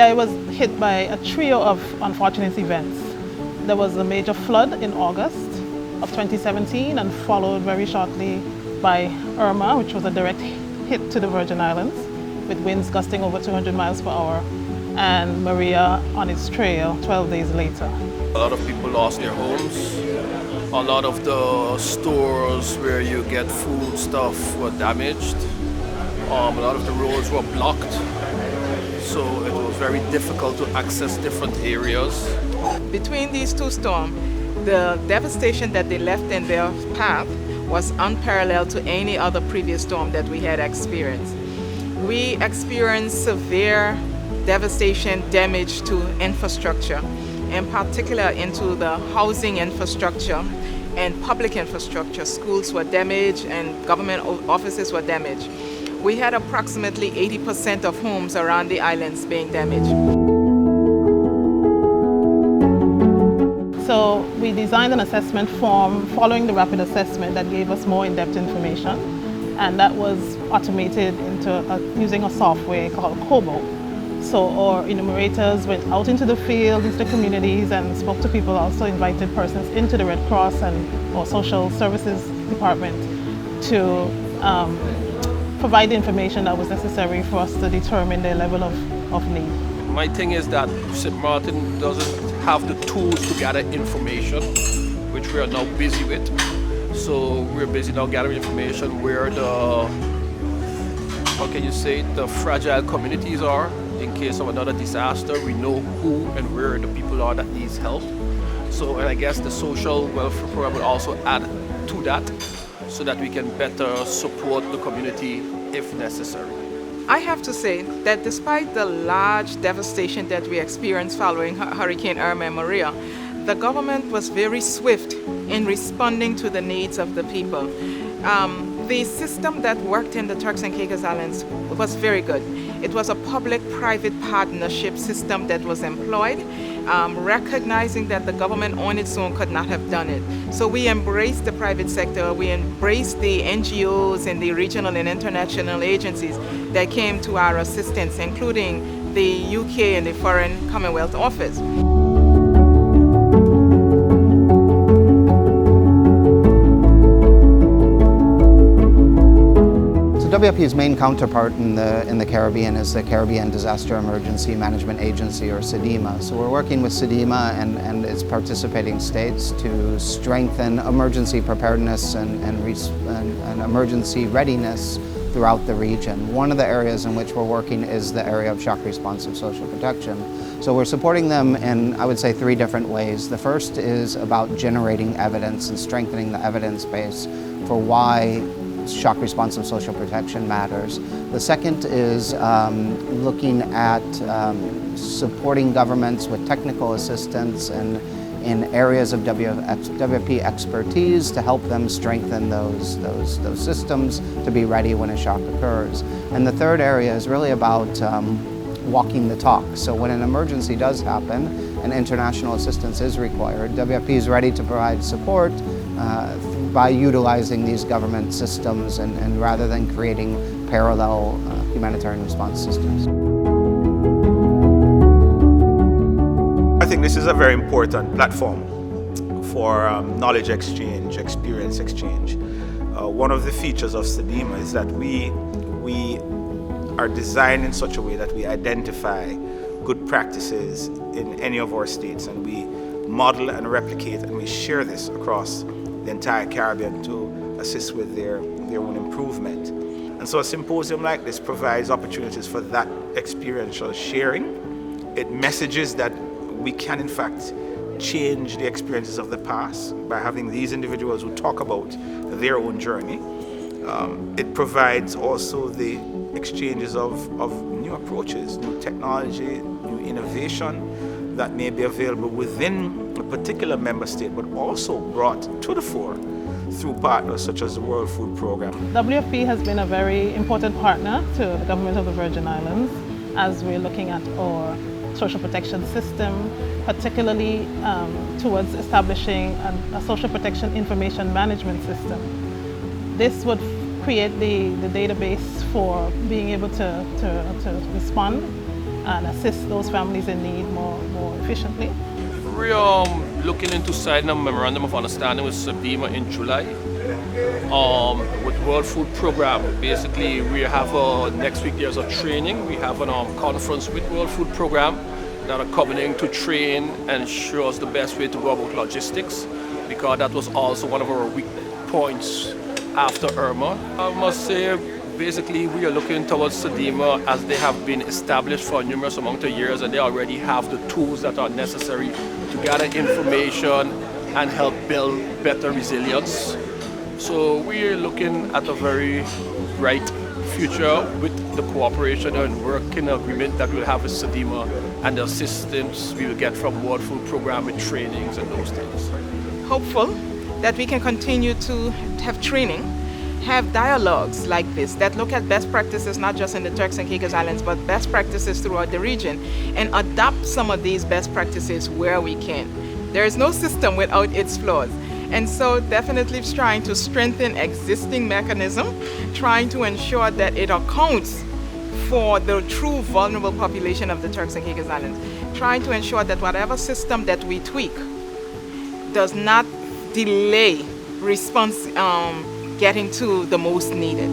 Maria was hit by a trio of unfortunate events. There was a major flood in August of 2017 and followed very shortly by Irma, which was a direct hit to the Virgin Islands with winds gusting over 200 miles per hour, and Maria on its trail 12 days later. A lot of people lost their homes. A lot of the stores where you get food stuff were damaged. A lot of the roads were blocked. So it was very difficult to access different areas. Between these two storms, the devastation that they left in their path was unparalleled to any other previous storm that we had experienced. We experienced severe devastation, damage to infrastructure, in particular into the housing infrastructure and public infrastructure. Schools were damaged and government offices were damaged. We had approximately 80% of homes around the islands being damaged. So we designed an assessment form following the rapid assessment that gave us more in-depth information, and that was automated using a software called Kobo. So our enumerators went out into the field, into the communities, and spoke to people, also invited persons into the Red Cross and our social services department to provide the information that was necessary for us to determine their level of need. My thing is that St. Martin doesn't have the tools to gather information, which we are now busy with. So we're busy now gathering information where the, how can you say, the fragile communities are. In case of another disaster, we know who and where the people are that needs help. So, and I guess the social welfare program will also add to that so that we can better support the community if necessary. I have to say that despite the large devastation that we experienced following Hurricane Irma and Maria, the government was very swift in responding to the needs of the people. The system that worked in the Turks and Caicos Islands was very good. It was a public-private partnership system that was employed, recognizing that the government on its own could not have done it. So we embraced the private sector, we embraced the NGOs and the regional and international agencies that came to our assistance, including the UK and the Foreign Commonwealth Office. WFP's main counterpart in the Caribbean is the Caribbean Disaster Emergency Management Agency, or CDEMA. So we're working with CDEMA and its participating states to strengthen emergency preparedness and emergency readiness throughout the region. One of the areas in which we're working is the area of shock responsive social protection. So we're supporting them in, I would say, 3 different ways. The first is about generating evidence and strengthening the evidence base for why shock responsive social protection matters. The second is looking at supporting governments with technical assistance and in areas of WFP expertise to help them strengthen those systems to be ready when a shock occurs. And the third area is really about walking the talk. So when an emergency does happen and international assistance is required, WFP is ready to provide support by utilizing these government systems and rather than creating parallel humanitarian response systems. I think this is a very important platform for knowledge exchange, experience exchange. One of the features of CDEMA is that we are designed in such a way that we identify good practices in any of our states, and we model and replicate and we share this across the entire Caribbean to assist with their own improvement. And so a symposium like this provides opportunities for that experiential sharing. It messages that we can in fact change the experiences of the past by having these individuals who talk about their own journey. It provides also the exchanges of new approaches, new technology, new innovation that may be available within a particular member state, but also brought to the fore through partners such as the World Food Programme. WFP has been a very important partner to the government of the Virgin Islands as we're looking at our social protection system, particularly towards establishing a social protection information management system. This would create the database for being able to respond and assist those families in need more efficiently. We're looking into signing a memorandum of understanding with CDEMA in July with World Food Program. Basically, we have next week there's a training. We have a conference with World Food Program that are coming in to train and show us the best way to go about logistics, because that was also one of our weak points after Irma. I must say, basically, we are looking towards CDEMA as they have been established for a numerous amount of years, and they already have the tools that are necessary to gather information and help build better resilience. So we are looking at a very bright future with the cooperation and working agreement that we'll have with CDEMA and the assistance we will get from World Food Program with trainings and those things. Hopeful that we can continue to have training, have dialogues like this that look at best practices not just in the Turks and Caicos Islands but best practices throughout the region, and adopt some of these best practices where we can. There is no system without its flaws, and so definitely trying to strengthen existing mechanism, trying to ensure that it accounts for the true vulnerable population of the Turks and Caicos Islands, trying to ensure that whatever system that we tweak does not delay response getting to the most needed.